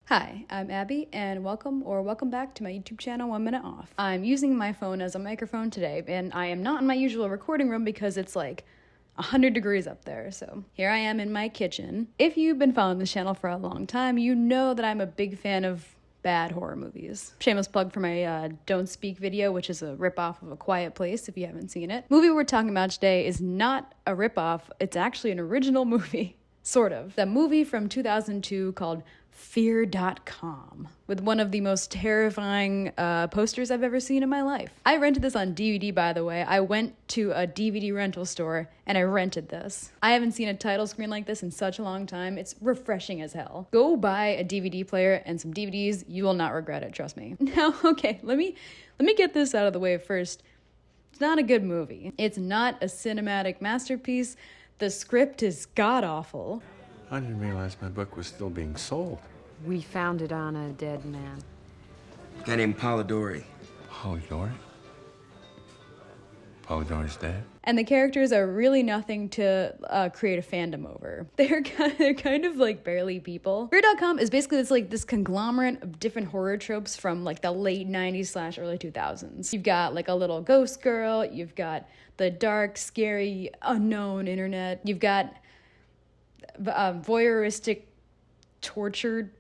Hi, I'm Abby, and welcome back to my YouTube channel, 1 Minute Off. I'm using my phone as a microphone today, and I am not in my usual recording room because it's like 100 degrees up there, so here I am in my kitchen. If you've been following this channel for a long time, you know that I'm a big fan of bad horror movies. Shameless plug for my Don't Speak video, which is a ripoff of A Quiet Place, if you haven't seen it. Movie we're talking about today is not a ripoff, it's actually an original movie. Sort of. The movie from 2002 called Fear.com, with one of the most terrifying posters I've ever seen in my life. I rented this on DVD, by the way. I went to a DVD rental store and I rented this. I haven't seen a title screen like this in such a long time. It's refreshing as hell. Go buy a DVD player and some DVDs. You will not regret it, trust me. Now, okay, let me get this out of the way first. It's not a good movie. It's not a cinematic masterpiece. The script is god-awful. I didn't realize my book was still being sold. We found it on a dead man. A guy named Polidori. Polidori? Polidori's dead? And the characters are really nothing to create a fandom over. They're kind of like barely people. Fear.com is basically this conglomerate of different horror tropes from like the late 90s / early 2000s. You've got like a little ghost girl, you've got the dark, scary, unknown internet, you've got voyeuristic, tortured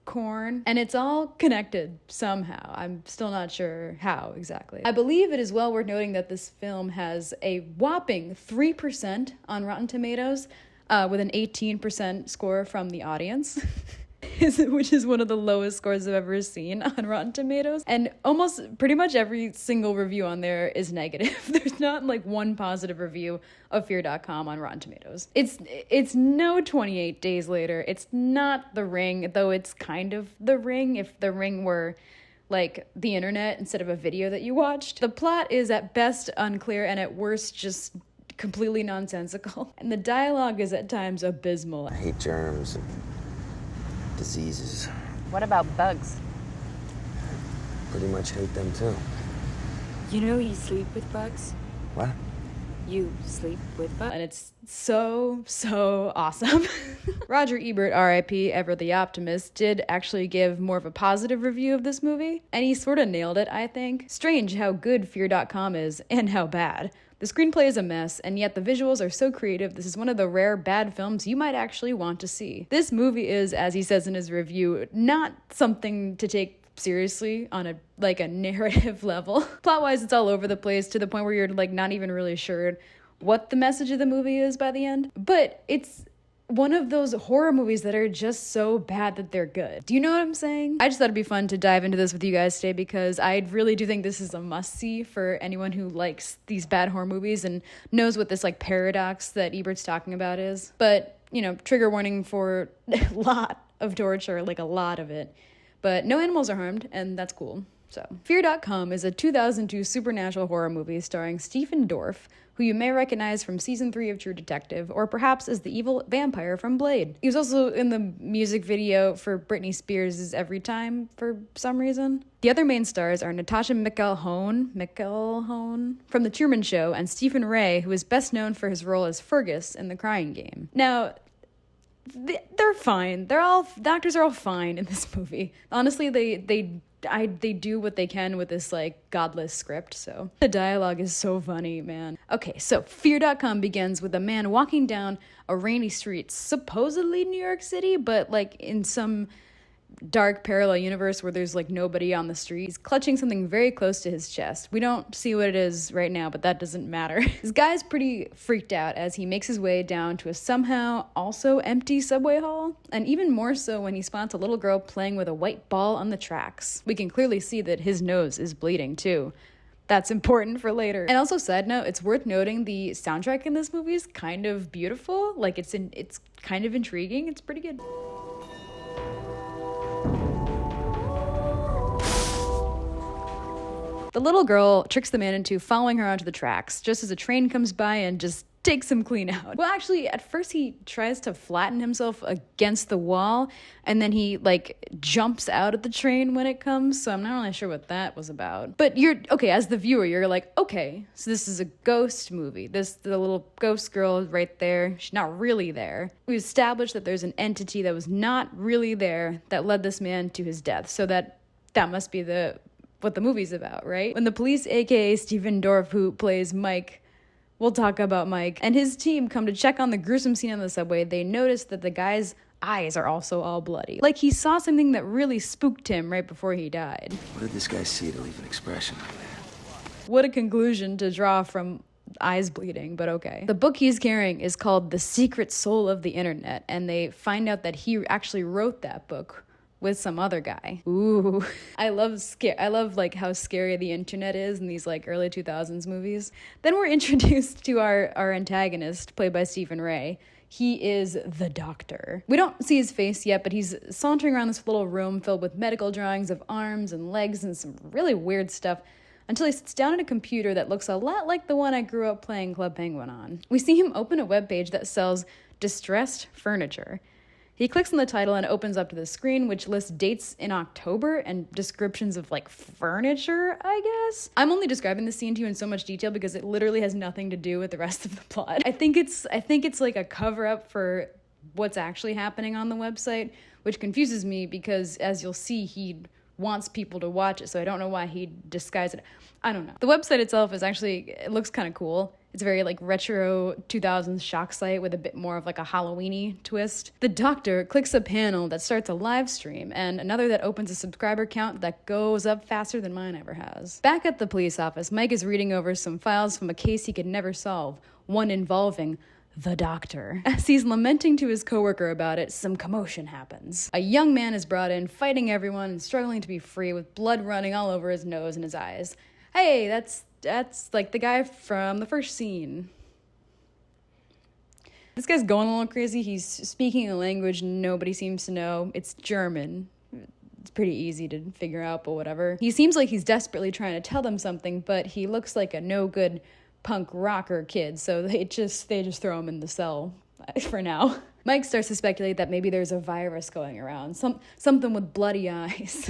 corn, and it's all connected somehow. I'm still not sure how exactly. I believe it is well worth noting that this film has a whopping 3% on Rotten Tomatoes, with an 18% score from the audience. Which is one of the lowest scores I've ever seen on Rotten Tomatoes. And almost pretty much every single review on there is negative. There's not like one positive review of Fear.com on Rotten Tomatoes. It's no 28 Days Later. It's not The Ring, though it's kind of The Ring if The Ring were like the internet instead of a video that you watched. The plot is at best unclear and at worst just completely nonsensical. And the dialogue is at times abysmal. I hate germs and diseases. What about bugs? Pretty much hate them too. You know you sleep with bugs? What? You sleep with bugs? And it's so awesome. Roger Ebert, R.I.P., ever the optimist, did actually give more of a positive review of this movie, and he sort of nailed it, I think. Strange how good Fear.com is and how bad. The screenplay is a mess, and yet the visuals are so creative. This is one of the rare bad films you might actually want to see. This movie is, as he says in his review, not something to take seriously on a narrative level. Plot-wise, it's all over the place to the point where you're like not even really sure what the message of the movie is by the end. But it's one of those horror movies that are just so bad that they're good. Do you know what I'm saying? I just thought it'd be fun to dive into this with you guys today because I really do think this is a must-see for anyone who likes these bad horror movies and knows what this like paradox that Ebert's talking about is. But, you know, trigger warning for a lot of torture, like a lot of it. But no animals are harmed, and that's cool. So, Fear.com is a 2002 supernatural horror movie starring Stephen Dorff, who you may recognize from season 3 of True Detective, or perhaps as the evil vampire from Blade. He was also in the music video for Britney Spears' Every Time for some reason. The other main stars are Natasha McElhone from The Truman Show, and Stephen Ray, who is best known for his role as Fergus in The Crying Game. Now, they're fine. Doctors are all fine in this movie. Honestly, they do what they can with this like godless script, so the dialogue is so funny, man. Okay, so Fear.com begins with a man walking down a rainy street, supposedly New York City, but like in some dark parallel universe where there's like nobody on the street. He's clutching something very close to his chest. We don't see what it is right now, but that doesn't matter. This guy's pretty freaked out as he makes his way down to a somehow also empty subway hall, and even more so when he spots a little girl playing with a white ball on the tracks. We can clearly see that his nose is bleeding too. That's important for later. And also, side note, it's worth noting the soundtrack in this movie is kind of beautiful. Like it's kind of intriguing. It's pretty good. The little girl tricks the man into following her onto the tracks, just as a train comes by and just takes him clean out. Well, actually, at first he tries to flatten himself against the wall, and then he, like, jumps out of the train when it comes, so I'm not really sure what that was about. But okay, as the viewer, you're like, okay, so this is a ghost movie. The little ghost girl right there, she's not really there. We established that there's an entity that was not really there that led this man to his death, so that must be what the movie's about, right? When the police, aka Stephen Dorff, who plays Mike, we'll talk about Mike, and his team come to check on the gruesome scene on the subway, they notice that the guy's eyes are also all bloody. Like he saw something that really spooked him right before he died. What did this guy see to leave an expression like that? What a conclusion to draw from eyes bleeding, but okay. The book he's carrying is called The Secret Soul of the Internet, and they find out that he actually wrote that book with some other guy. Ooh. I love like how scary the internet is in these like early 2000s movies. Then we're introduced to our antagonist, played by Stephen Ray. He is the doctor. We don't see his face yet, but he's sauntering around this little room filled with medical drawings of arms and legs and some really weird stuff until he sits down at a computer that looks a lot like the one I grew up playing Club Penguin on. We see him open a webpage that sells distressed furniture. He clicks on the title and opens up to the screen, which lists dates in October and descriptions of, like, furniture, I guess? I'm only describing the scene to you in so much detail because it literally has nothing to do with the rest of the plot. I think it's like a cover-up for what's actually happening on the website, which confuses me because, as you'll see, he wants people to watch it, so I don't know why he'd disguise it. I don't know. The website itself it looks kind of cool. It's very like retro 2000s shock site with a bit more of like a Halloween-y twist. The doctor clicks a panel that starts a live stream and another that opens a subscriber count that goes up faster than mine ever has. Back at the police office, Mike is reading over some files from a case he could never solve, one involving the doctor. As he's lamenting to his coworker about it, some commotion happens. A young man is brought in, fighting everyone and struggling to be free with blood running all over his nose and his eyes. Hey, that's like the guy from the first scene. This guy's going a little crazy. He's speaking a language nobody seems to know. It's German. It's pretty easy to figure out, but whatever. He seems like he's desperately trying to tell them something, but he looks like a no-good punk rocker kid, so they just throw him in the cell for now. Mike starts to speculate that maybe there's a virus going around, something with bloody eyes.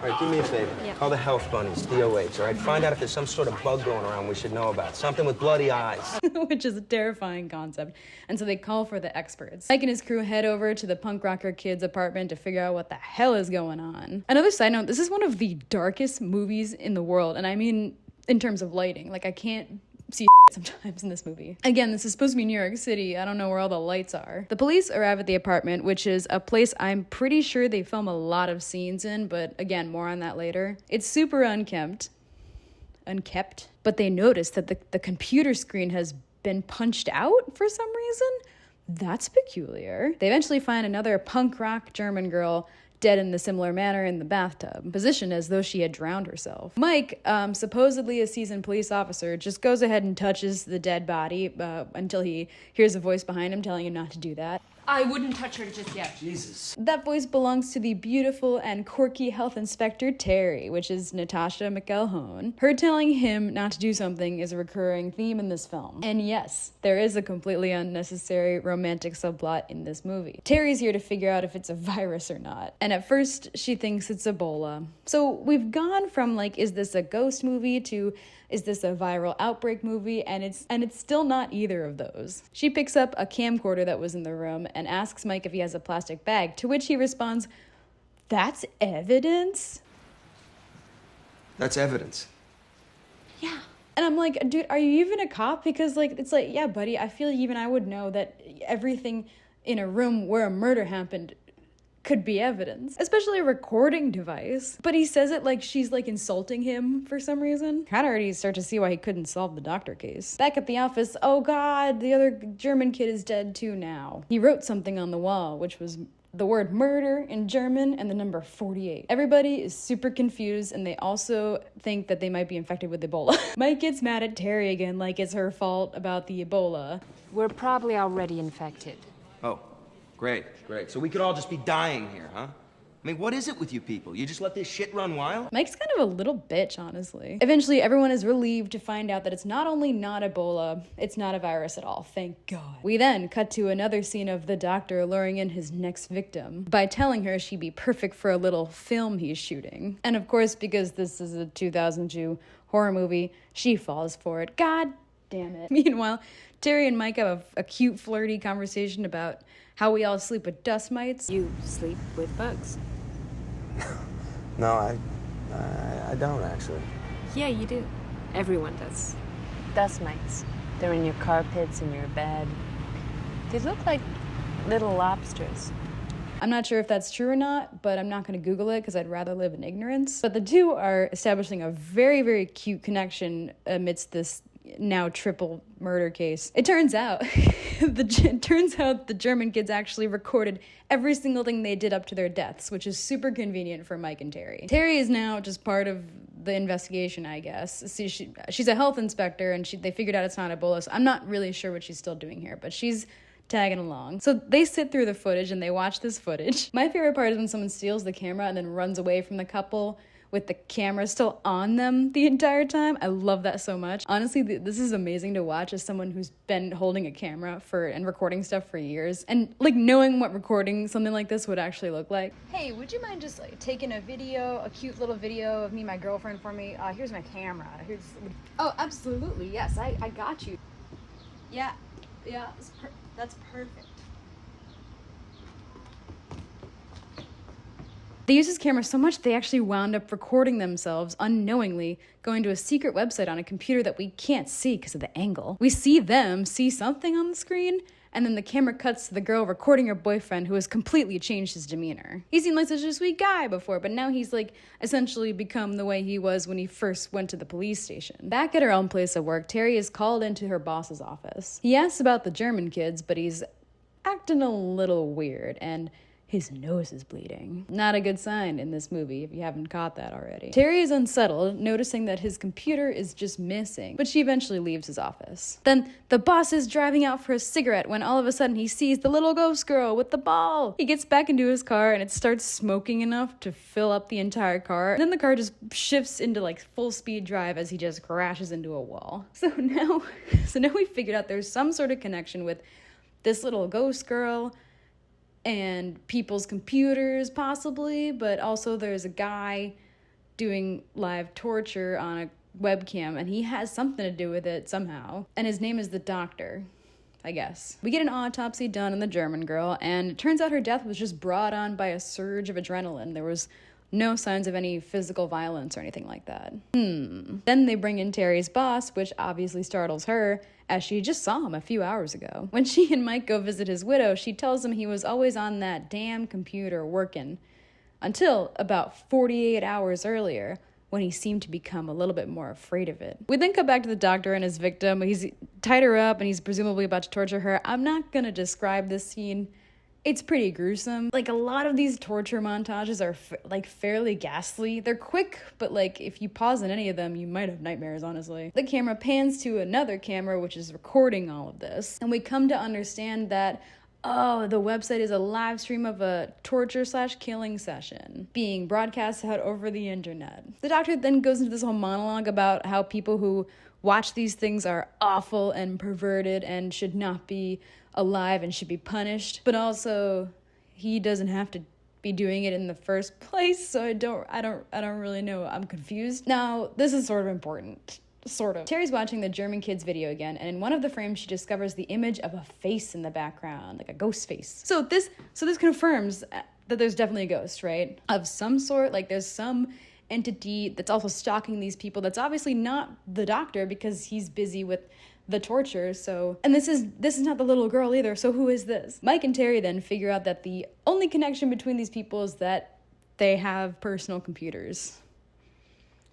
All right, do me a favor. Yeah. Call the health bunnies, DOH, all right? Find out if there's some sort of bug going around we should know about. Something with bloody eyes. Which is a terrifying concept. And so they call for the experts. Mike and his crew head over to the punk rocker kid's apartment to figure out what the hell is going on. Another side note, this is one of the darkest movies in the world. And I mean, in terms of lighting. Like, I can't see sometimes in this movie. Again, this is supposed to be New York City. I don't know where all the lights are. The police arrive at the apartment, which is a place I'm pretty sure they film a lot of scenes in, but again, more on that later. It's super unkept, but they notice that the computer screen has been punched out for some reason. That's peculiar. They eventually find another punk rock German girl dead in a similar manner in the bathtub, positioned as though she had drowned herself. Mike, supposedly a seasoned police officer, just goes ahead and touches the dead body until he hears a voice behind him telling him not to do that. I wouldn't touch her just yet. Jesus. That voice belongs to the beautiful and quirky health inspector Terry, which is Natasha McElhone. Her telling him not to do something is a recurring theme in this film. And yes, there is a completely unnecessary romantic subplot in this movie. Terry's here to figure out if it's a virus or not. And at first, she thinks it's Ebola. So we've gone from like, is this a ghost movie to is this a viral outbreak movie? And it's still not either of those. She picks up a camcorder that was in the room and asks Mike if he has a plastic bag, to which he responds, "That's evidence?" That's evidence. Yeah. And I'm like, dude, are you even a cop? Because like, it's like, yeah, buddy, I feel like even I would know that everything in a room where a murder happened could be evidence, especially a recording device. But he says it like she's like insulting him for some reason. Kind of already start to see why he couldn't solve the doctor case. Back at the office, oh god, the other German kid is dead too now. He wrote something on the wall, which was the word murder in German and the number 48. Everybody is super confused and they also think that they might be infected with Ebola. Mike gets mad at Terry again like it's her fault about the Ebola. We're probably already infected. Oh, great. So we could all just be dying here, huh? I mean, what is it with you people? You just let this shit run wild? Mike's kind of a little bitch, honestly. Eventually, everyone is relieved to find out that it's not only not Ebola, it's not a virus at all, thank God. We then cut to another scene of the doctor luring in his next victim by telling her she'd be perfect for a little film he's shooting. And of course, because this is a 2002 horror movie, she falls for it. God damn it. Meanwhile, Terry and Mike have a cute, flirty conversation about how we all sleep with dust mites. You sleep with bugs. No, I don't actually. Yeah, you do. Everyone does. Dust mites. They're in your carpets, in your bed. They look like little lobsters. I'm not sure if that's true or not, but I'm not going to Google it because I'd rather live in ignorance. But the two are establishing a very, very cute connection amidst this now triple murder case. It turns out the German kids actually recorded every single thing they did up to their deaths, which is super convenient for Mike and Terry. Terry is now just part of the investigation, I guess. See, she's a health inspector, and they figured out it's not Ebola, so I'm not really sure what she's still doing here, but she's tagging along. So they sit through the footage and they watch this footage. My favorite part is when someone steals the camera and then runs away from the couple with the camera still on them the entire time. I love that so much. Honestly, this is amazing to watch as someone who's been holding a camera and recording stuff for years, and like knowing what recording something like this would actually look like. Hey, would you mind just like taking a cute little video of me and my girlfriend for me? Here's my camera. Oh, absolutely, yes, I got you. Yeah, that's perfect. They used his camera so much they actually wound up recording themselves unknowingly going to a secret website on a computer that we can't see because of the angle. We see them see something on the screen, and then the camera cuts to the girl recording her boyfriend who has completely changed his demeanor. He seemed like such a sweet guy before, but now he's like essentially become the way he was when he first went to the police station. Back at her own place of work, Terry is called into her boss's office. He asks about the German kids, but he's acting a little weird, and his nose is bleeding. Not a good sign in this movie, if you haven't caught that already. Terry is unsettled, noticing that his computer is just missing, but she eventually leaves his office. Then the boss is driving out for a cigarette when all of a sudden he sees the little ghost girl with the ball. He gets back into his car and it starts smoking enough to fill up the entire car. And then the car just shifts into like full speed drive as he just crashes into a wall. So now we figured out there's some sort of connection with this little ghost girl and people's computers possibly, but also there's a guy doing live torture on a webcam, and he has something to do with it somehow. And his name is the Doctor, I guess. We get an autopsy done on the German girl, and it turns out her death was just brought on by a surge of adrenaline. There was no signs of any physical violence or anything like that. Then they bring in Terry's boss, which obviously startles her, as she just saw him a few hours ago. When she and Mike go visit his widow, she tells him he was always on that damn computer working, until about 48 hours earlier, when he seemed to become a little bit more afraid of it. We then come back to the doctor and his victim. He's tied her up and he's presumably about to torture her. I'm not gonna describe this scene. It's pretty gruesome. Like, a lot of these torture montages are fairly ghastly. They're quick, but like if you pause in any of them, you might have nightmares, honestly. The camera pans to another camera which is recording all of this, and we come to understand that the website is a live stream of a torture/killing session being broadcast out over the internet. The doctor then goes into this whole monologue about how people who watch these things are awful and perverted and should not be alive and should be punished, but also he doesn't have to be doing it in the first place, so I don't really know. I'm confused. Now, this is sort of important. Sort of. Terry's watching the German kids video again, and in one of the frames she discovers the image of a face in the background, like a ghost face. So this confirms that there's definitely a ghost, right? Of some sort, like there's some entity that's also stalking these people that's obviously not the doctor because he's busy with the torture. So, and this is not the little girl either, so who is this? Mike and Terry then figure out that the only connection between these people is that they have personal computers.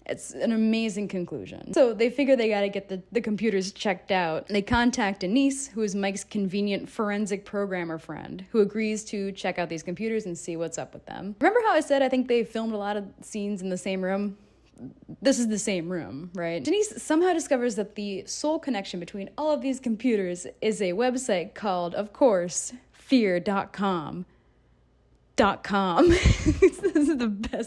It's an amazing conclusion. So they figure they gotta get the computers checked out. They contact Denise, who is Mike's convenient forensic programmer friend, who agrees to check out these computers and see what's up with them. Remember how I said I think they filmed a lot of scenes in the same room? This is the same room, right? Denise somehow discovers that the sole connection between all of these computers is a website called, of course, fear.com.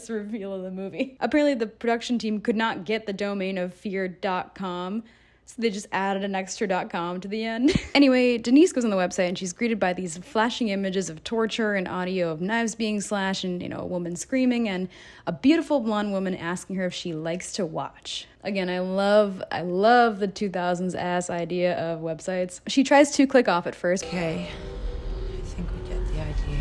best reveal of the movie. Apparently the production team could not get the domain of fear.com, so they just added an extra .com to the end. Anyway, Denise goes on the website and she's greeted by these flashing images of torture and audio of knives being slashed and, a woman screaming and a beautiful blonde woman asking her if she likes to watch. Again, I love the 2000s ass idea of websites. She tries to click off at first. Okay, I think we get the idea.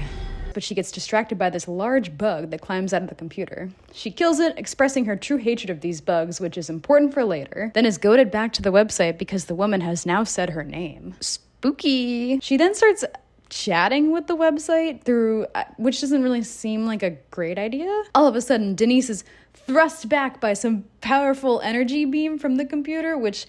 But she gets distracted by this large bug that climbs out of the computer. She kills it, expressing her true hatred of these bugs, which is important for later, then is goaded back to the website because the woman has now said her name. Spooky. She then starts chatting with the website through, which doesn't really seem like a great idea. All of a sudden, Denise is thrust back by some powerful energy beam from the computer, which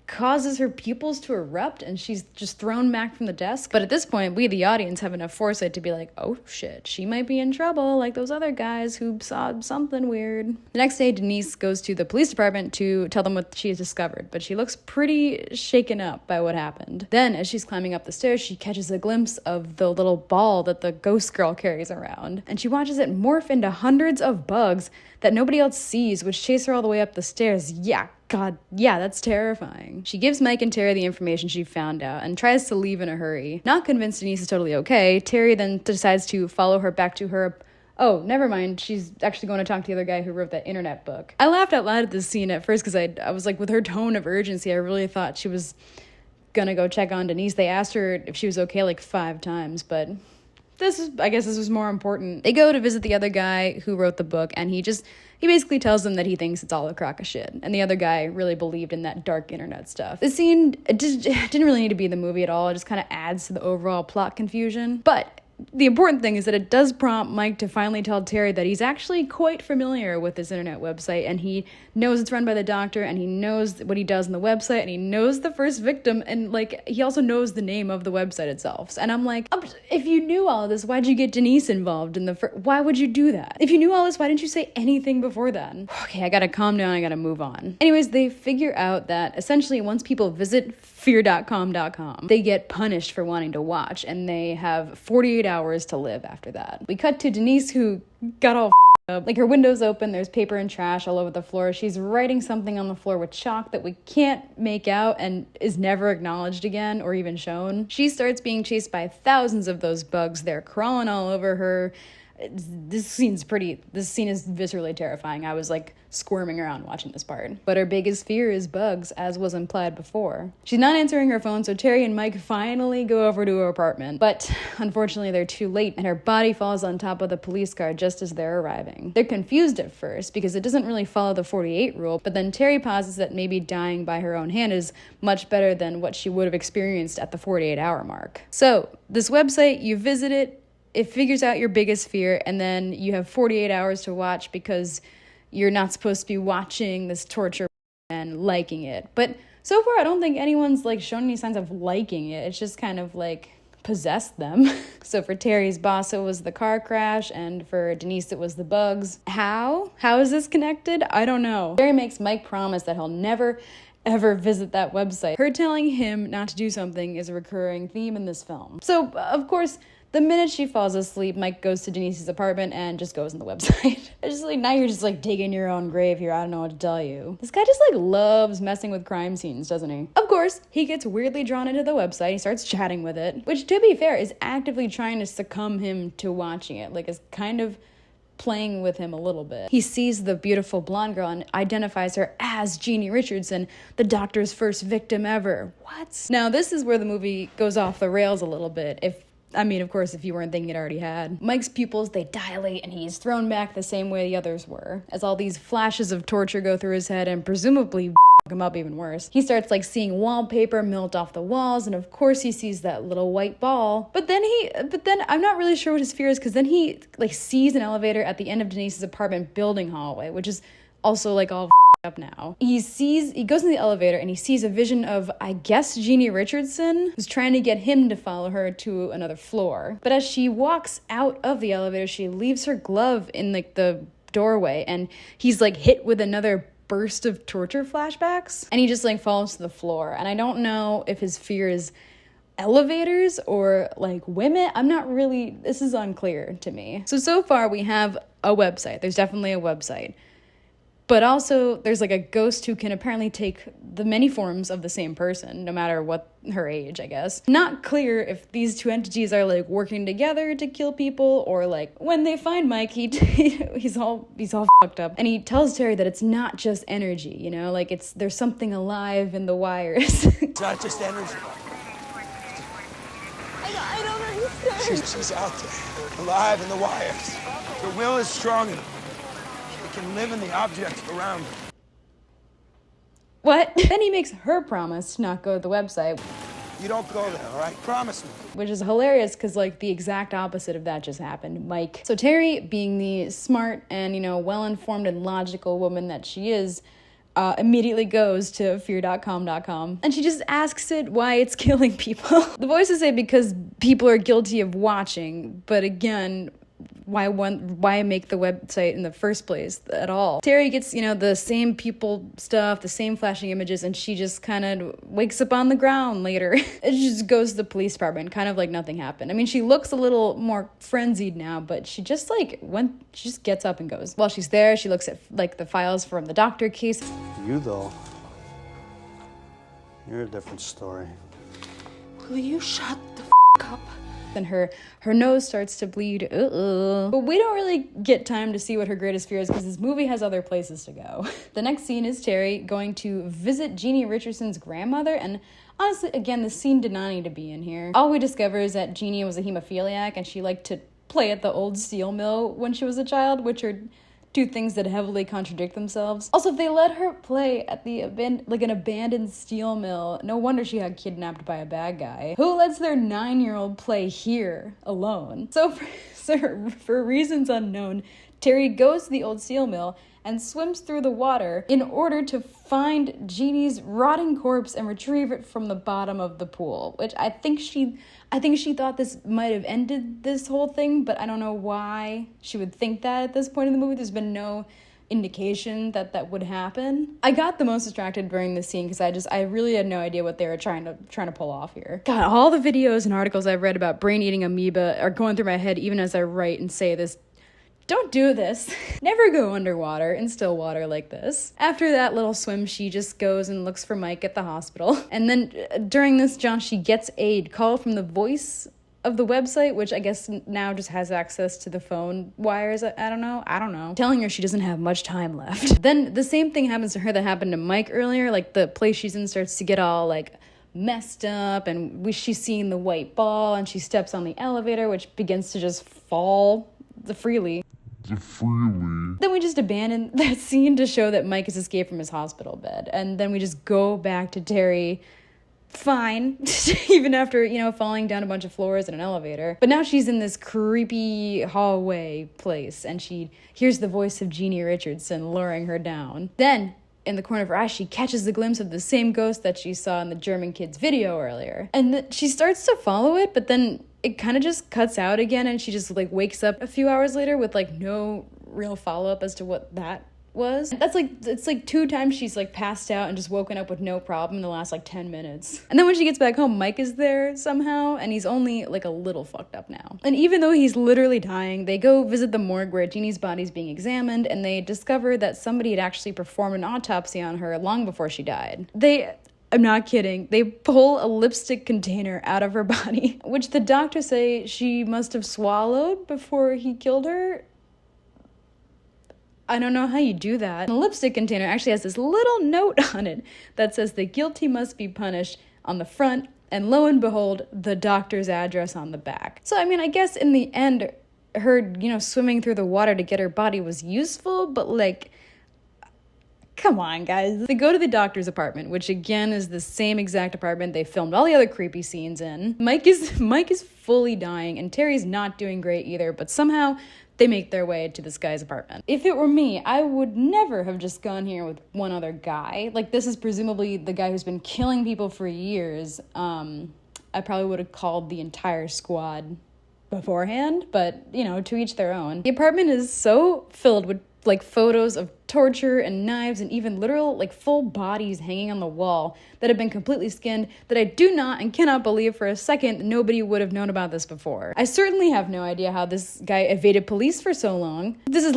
causes her pupils to erupt and she's just thrown back from the desk. But at this point, we, the audience, have enough foresight to be like, oh shit, she might be in trouble like those other guys who saw something weird. The next day, Denise goes to the police department to tell them what she has discovered, but she looks pretty shaken up by what happened. Then, as she's climbing up the stairs, she catches a glimpse of the little ball that the ghost girl carries around, and she watches it morph into hundreds of bugs that nobody else sees, which chase her all the way up the stairs. God, yeah, that's terrifying. She gives Mike and Terry the information she found out and tries to leave in a hurry. Not convinced Denise is totally okay, Terry then decides to follow her back to her... Oh, never mind. She's actually going to talk to the other guy who wrote that internet book. I laughed out loud at this scene at first because I was like, with her tone of urgency, I really thought she was gonna go check on Denise. They asked her if she was okay like 5 times, but... I guess this was more important. They go to visit the other guy who wrote the book, and he basically tells them that he thinks it's all a crock of shit. And the other guy really believed in that dark internet stuff. The scene didn't really need to be in the movie at all. It just kind of adds to the overall plot confusion. But the important thing is that it does prompt Mike to finally tell Terry that he's actually quite familiar with this internet website, and he knows it's run by the doctor, and he knows what he does on the website, and he knows the first victim, and he also knows the name of the website itself. And I'm like, if you knew all of this, why'd you get Denise involved in why would you do that? If you knew all this, why didn't you say anything before then? Okay, I gotta calm down, I gotta move on. Anyways, they figure out that essentially once people visit fear.com, they get punished for wanting to watch, and they have 48 hours to live after that. We cut to Denise, who got all up. Her window's open, there's paper and trash all over the floor. She's writing something on the floor with chalk that we can't make out and is never acknowledged again or even shown. She starts being chased by thousands of those bugs. They're crawling all over her. This scene is viscerally terrifying. I was squirming around watching this part. But her biggest fear is bugs, as was implied before. She's not answering her phone, so Terry and Mike finally go over to her apartment. But unfortunately, they're too late, and her body falls on top of the police car just as they're arriving. They're confused at first because it doesn't really follow the 48 rule, but then Terry posits that maybe dying by her own hand is much better than what she would have experienced at the 48-hour mark. So, this website, you visit it figures out your biggest fear, and then you have 48 hours to watch because you're not supposed to be watching this torture and liking it. But so far, I don't think anyone's shown any signs of liking it. It's just kind of possessed them. So for Terry's boss, it was the car crash, and for Denise, it was the bugs. How is this connected? I don't know. Terry makes Mike promise that he'll never ever visit that website. Her telling him not to do something is a recurring theme in this film. So, of course, the minute she falls asleep, Mike goes to Denise's apartment and just goes on the website. It's just now you're just digging your own grave here. I don't know what to tell you. This guy just loves messing with crime scenes, doesn't he? Of course, he gets weirdly drawn into the website. He starts chatting with it, which, to be fair, is actively trying to succumb him to watching it. Is kind of playing with him a little bit. He sees the beautiful blonde girl and identifies her as Jeannie Richardson, the doctor's first victim ever. What? Now, this is where the movie goes off the rails a little bit. Of course, if you weren't thinking it already had. Mike's pupils, they dilate, and he's thrown back the same way the others were, as all these flashes of torture go through his head and presumably him up even worse. He starts seeing wallpaper melt off the walls, and of course he sees that little white ball. But then I'm not really sure what his fear is, because then he sees an elevator at the end of Denise's apartment building hallway, which is also all up now. He goes in the elevator and he sees a vision of, I guess, Jeannie Richardson, who's trying to get him to follow her to another floor. But as she walks out of the elevator, she leaves her glove in the doorway, and he's hit with another burst of torture flashbacks, and he just falls to the floor. And I don't know if his fear is elevators or women. This is unclear to me. So far we have a website. There's definitely a website. But also, there's like a ghost who can apparently take the many forms of the same person, no matter what her age, I guess. Not clear if these two entities are like working together to kill people, or like when they find Mike, he's all fucked up, and he tells Terry that it's not just energy, you know, like there's something alive in the wires. It's not just energy. I don't understand. She's out there, alive in the wires. Her will is strong enough. She can live in the objects around her. What? Then he makes her promise to not go to the website. You don't go there, all right? Promise me. Which is hilarious because, like, the exact opposite of that just happened. Mike. So Terry, being the smart and, you know, well-informed and logical woman that she is, immediately goes to fear.com.com and she just asks it why it's killing people. The voices say because people are guilty of watching, but again, why make the website in the first place at all? Terry gets, you know, the same people stuff, the same flashing images, and she just kind of wakes up on the ground later. It just goes to the police department, kind of like nothing happened. I mean, she looks a little more frenzied now, but she just she just gets up and goes. While she's there, she looks at like the files from the doctor case. You though, you're a different story. Will you shut the up? And her nose starts to bleed. But we don't really get time to see what her greatest fear is because this movie has other places to go. The next scene is Terry going to visit Jeannie Richardson's grandmother, and honestly, again, the scene did not need to be in here. All we discover is that Jeannie was a hemophiliac and she liked to play at the old steel mill when she was a child, which are two things that heavily contradict themselves. Also, if they let her play at an abandoned steel mill, no wonder she got kidnapped by a bad guy. Who lets their 9-year-old play here alone? So for reasons unknown, Terry goes to the old steel mill and swims through the water in order to find Jeannie's rotting corpse and retrieve it from the bottom of the pool, which I think she thought this might have ended this whole thing, but I don't know why she would think that at this point in the movie. There's been no indication that would happen. I got the most distracted during this scene because I really had no idea what they were trying to pull off here. God, all the videos and articles I've read about brain-eating amoeba are going through my head even as I write and say this. Don't do this. Never go underwater in still water like this. After that little swim, she just goes and looks for Mike at the hospital. And then during this jaunt, she gets a call from the voice of the website, which I guess now just has access to the phone wires. I don't know. Telling her she doesn't have much time left. Then the same thing happens to her that happened to Mike earlier. Like the place she's in starts to get all like messed up, and she's seeing the white ball, and she steps on the elevator, which begins to just fall freely. Then we just abandon that scene to show that Mike has escaped from his hospital bed. And then we just go back to Terry fine, even after, you know, falling down a bunch of floors in an elevator. But now she's in this creepy hallway place, and she hears the voice of Jeannie Richardson luring her down. Then, in the corner of her eye, she catches a glimpse of the same ghost that she saw in the German kid's video earlier. And she starts to follow it, but then it kind of just cuts out again, and she just like wakes up a few hours later with like no real follow-up as to what that was. It's like 2 times she's like passed out and just woken up with no problem in the last like 10 minutes. And then when she gets back home, Mike is there somehow, and he's only like a little fucked up now. And even though he's literally dying, they go visit the morgue where Jeannie's body's being examined, and they discover that somebody had actually performed an autopsy on her long before she died. I'm not kidding. They pull a lipstick container out of her body, which the doctors say she must have swallowed before he killed her. I don't know how you do that. The lipstick container actually has this little note on it that says the guilty must be punished on the front, and lo and behold, the doctor's address on the back. So, I mean, I guess in the end, her, you know, swimming through the water to get her body was useful, but like, come on, guys. They go to the doctor's apartment, which again is the same exact apartment they filmed all the other creepy scenes in. Mike is fully dying, and Terry's not doing great either, but somehow they make their way to this guy's apartment. If it were me, I would never have just gone here with one other guy. Like, this is presumably the guy who's been killing people for years. I probably would have called the entire squad beforehand, but, you know, to each their own. The apartment is so filled with like photos of torture and knives and even literal, like, full bodies hanging on the wall that have been completely skinned that I do not and cannot believe for a second nobody would have known about this before. I certainly have no idea how this guy evaded police for so long. This is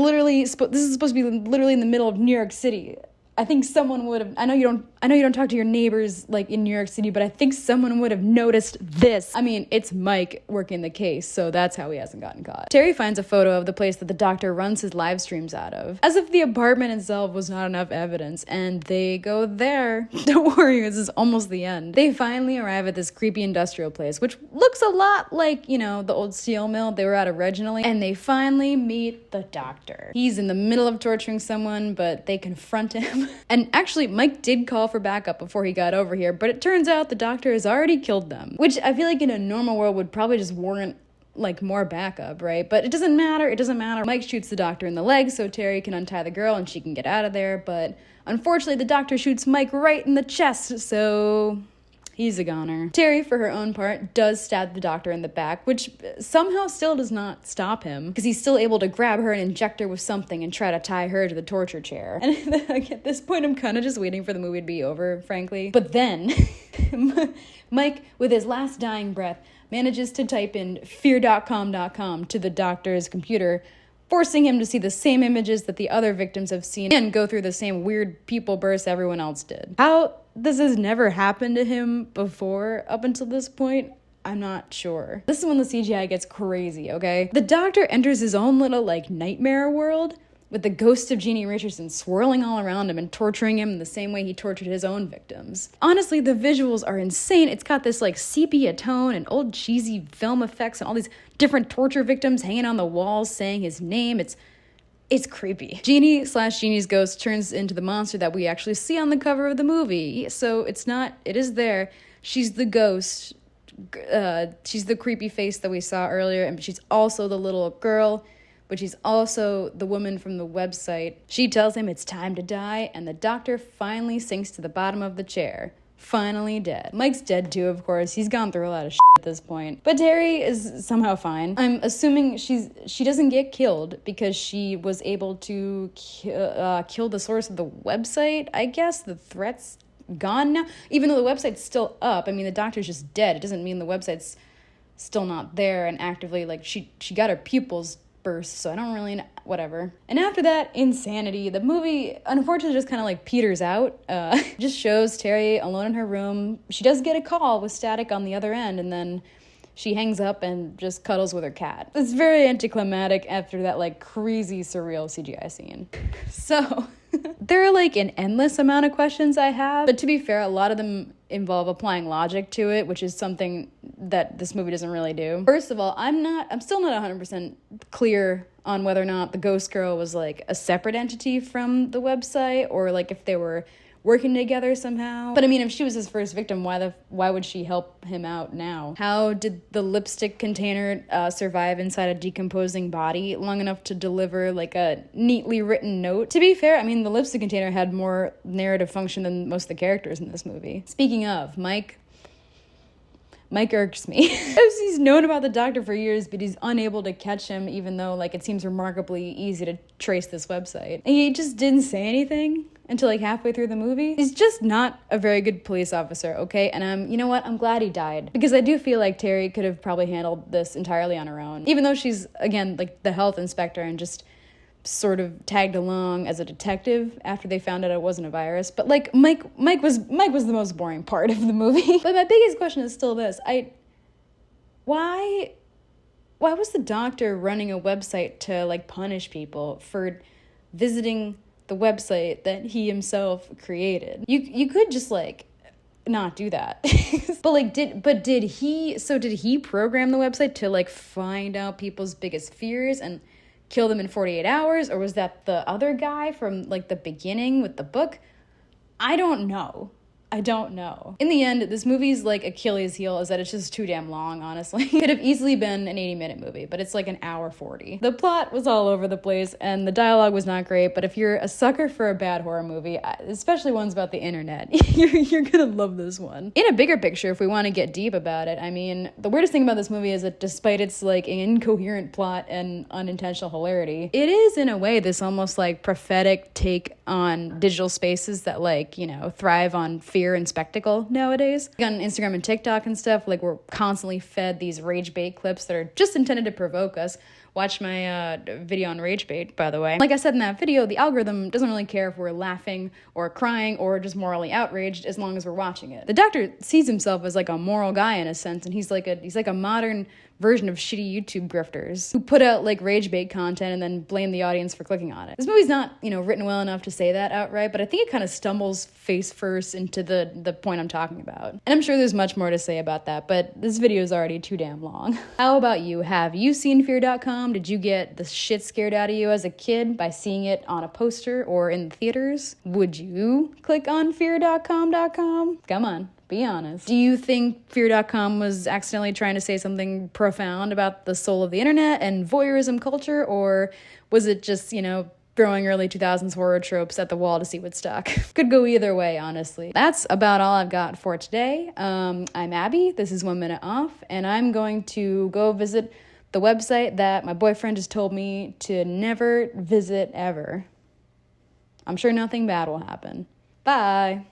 supposed to be literally in the middle of New York City. I think someone would have, I know you don't talk to your neighbors like in New York City, but I think someone would have noticed this. I mean, it's Mike working the case, so that's how he hasn't gotten caught. Terry finds a photo of the place that the doctor runs his live streams out of, as if the apartment itself was not enough evidence, and they go there. Don't worry, this is almost the end. They finally arrive at this creepy industrial place, which looks a lot like, you know, the old steel mill they were at originally, and they finally meet the doctor. He's in the middle of torturing someone, but they confront him. And actually, Mike did call for backup before he got over here, but it turns out the doctor has already killed them, which I feel like in a normal world would probably just warrant like more backup, right? But it doesn't matter. Mike shoots the doctor in the leg so Terry can untie the girl and she can get out of there, but unfortunately the doctor shoots Mike right in the chest, so he's a goner. Terry, for her own part, does stab the doctor in the back, which somehow still does not stop him, because he's still able to grab her and inject her with something and try to tie her to the torture chair. And like, at this point, I'm kind of just waiting for the movie to be over, frankly. But then, Mike, with his last dying breath, manages to type in fear.com.com to the doctor's computer, forcing him to see the same images that the other victims have seen and go through the same weird people bursts everyone else did. How this has never happened to him before up until this point, I'm not sure. This is when the CGI gets crazy, okay? The doctor enters his own little, like, nightmare world with the ghost of Jeannie Richardson swirling all around him and torturing him in the same way he tortured his own victims. Honestly, the visuals are insane. It's got this, like, sepia tone and old cheesy film effects and all these different torture victims hanging on the walls saying his name. It's creepy. Jeannie's ghost turns into the monster that we actually see on the cover of the movie. So it is there. She's the ghost. She's the creepy face that we saw earlier, and she's also the little girl, but she's also the woman from the website. She tells him it's time to die, and the doctor finally sinks to the bottom of the chair. Finally dead. Mike's dead too, of course. He's gone through a lot of shit at this point. But Terry is somehow fine. I'm assuming she doesn't get killed because she was able to kill the source of the website. I guess the threat's gone now. Even though the website's still up, I mean, the doctor's just dead. It doesn't mean the website's still not there and actively, like, she got her pupils burst, so I don't really know, whatever. And after that, insanity. The movie, unfortunately, just kind of, like, peters out. Just shows Terry alone in her room. She does get a call with static on the other end, and then she hangs up and just cuddles with her cat. It's very anticlimactic after that, like, crazy, surreal CGI scene. So, there are, like, an endless amount of questions I have, but to be fair, a lot of them involve applying logic to it, which is something that this movie doesn't really do. First of all, I'm still not 100% clear on whether or not the ghost girl was, like, a separate entity from the website, or, like, if they were working together somehow. But I mean, if she was his first victim, why would she help him out now? How did the lipstick container survive inside a decomposing body long enough to deliver, like, a neatly written note? To be fair, I mean, the lipstick container had more narrative function than most of the characters in this movie. Speaking of, Mike irks me. He's known about the doctor for years, but he's unable to catch him, even though, like, it seems remarkably easy to trace this website. And he just didn't say anything until, like, halfway through the movie. He's just not a very good police officer, okay? And you know what? I'm glad he died, because I do feel like Terry could have probably handled this entirely on her own, even though she's, again, like, the health inspector and just sort of tagged along as a detective after they found out it wasn't a virus. But, like, Mike was the most boring part of the movie. But my biggest question is still this. Why was the doctor running a website to, like, punish people for visiting the website that he himself created? You could just, like, not do that. Did he program the website to, like, find out people's biggest fears and kill them in 48 hours? Or was that the other guy from, like, the beginning with the book? I don't know. I don't know. In the end, this movie's like Achilles heel is that it's just too damn long, honestly. It could have easily been an 80-minute movie, but it's like an hour 40. The plot was all over the place and the dialogue was not great, but if you're a sucker for a bad horror movie, especially ones about the internet, you're gonna love this one. In a bigger picture, if we want to get deep about it, I mean, the weirdest thing about this movie is that despite its like incoherent plot and unintentional hilarity, it is in a way this almost like prophetic take on digital spaces that like, you know, thrive on fear and spectacle nowadays. Like on Instagram and TikTok and stuff, like we're constantly fed these rage bait clips that are just intended to provoke us. Watch my video on rage bait, by the way. Like I said in that video, the algorithm doesn't really care if we're laughing or crying or just morally outraged as long as we're watching it. The doctor sees himself as like a moral guy in a sense, and he's like a modern version of shitty YouTube grifters who put out like rage bait content and then blame the audience for clicking on it. This movie's not, you know, written well enough to say that outright, but I think it kind of stumbles face first into the point I'm talking about. And I'm sure there's much more to say about that, but this video is already too damn long. How about you? Have you seen Fear.com? Did you get the shit scared out of you as a kid by seeing it on a poster or in the theaters? Would you click on Fear.com.com? Come on. Be honest. Do you think Fear.com was accidentally trying to say something profound about the soul of the internet and voyeurism culture, or was it just, you know, throwing early 2000s horror tropes at the wall to see what stuck? Could go either way, honestly. That's about all I've got for today. I'm Abby. This is 1 Minute Off, and I'm going to go visit the website that my boyfriend just told me to never visit ever. I'm sure nothing bad will happen. Bye.